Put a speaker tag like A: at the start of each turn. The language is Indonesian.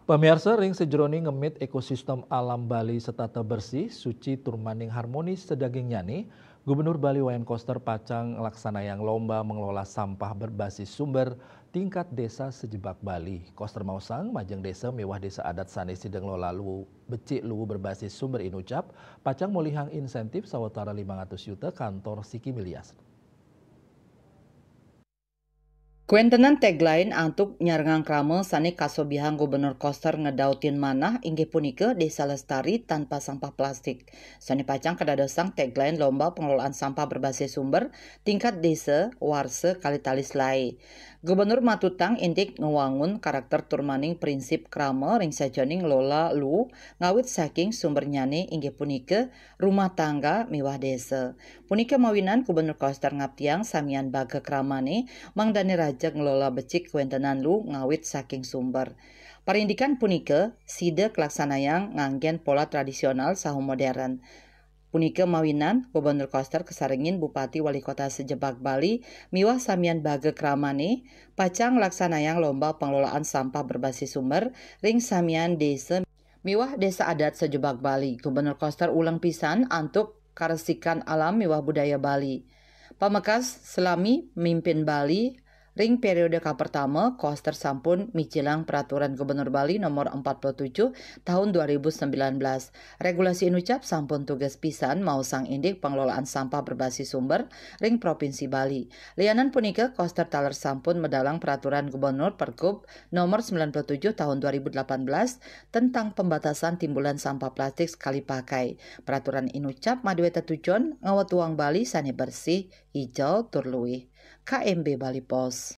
A: Pemirsa ring sejroning ngemit ekosistem alam Bali setata bersih, suci turmaning harmonis sedaging nyani, Gubernur Bali Wayan Koster Pacang Laksanayang lomba mengelola sampah berbasis sumber tingkat desa sejebak Bali. Koster Mausang, Majeng Desa mewah desa adat sanesi deng lola lu becik luwu berbasis sumber inucap, Pacang molihang insentif sawatara 500 juta kantor Siki Milias.
B: Kuentenan tagline antuk nyarengang krame sani kasobihang Gubernur Koster ngedautin manah inggih punika desa lestari tanpa sampah plastik. Sani Pacang kadadosang tagline lomba pengelolaan sampah berbasis sumber tingkat desa warse kalitalis lai. Gubernur matutang indik ngewangun karakter turmaning prinsip krame ring sajoning lola lu ngawit saking sumber nyane inggih punika rumah tangga miwah desa. Punika mawinan Gubernur Koster ngaptiang samian baga kramane mangdani raja ngelola becik kuentenan lu ngawit saking sumber. Parindikan punika sida kelaksanayang nganggen pola tradisional sahu modern. Punika mawinan Gubernur Koster kesaringin Bupati Wali Kota sejebak Bali miwah samian baga kramane Pacang laksanayang lomba pengelolaan sampah berbasis sumber ring samian desa miwah desa adat sejebak Bali. Gubernur Koster ulang pisan antuk karesikan alam miwah budaya Bali. Pamekas selami mimpin Bali ring periode pertama, Koster sampun micilang peraturan Gubernur Bali nomor 47 tahun 2019. Regulasi inucap sampun tugas pisan mausang indik pengelolaan sampah berbasis sumber ring Provinsi Bali. Lianan punika Koster taler sampun medalang peraturan Gubernur Pergub nomor 97 tahun 2018 tentang pembatasan timbulan sampah plastik sekali pakai. Peraturan inucap madueta tujon ngawatuang Bali sani bersih, hijau, tur luwih. KMB Bali Pos.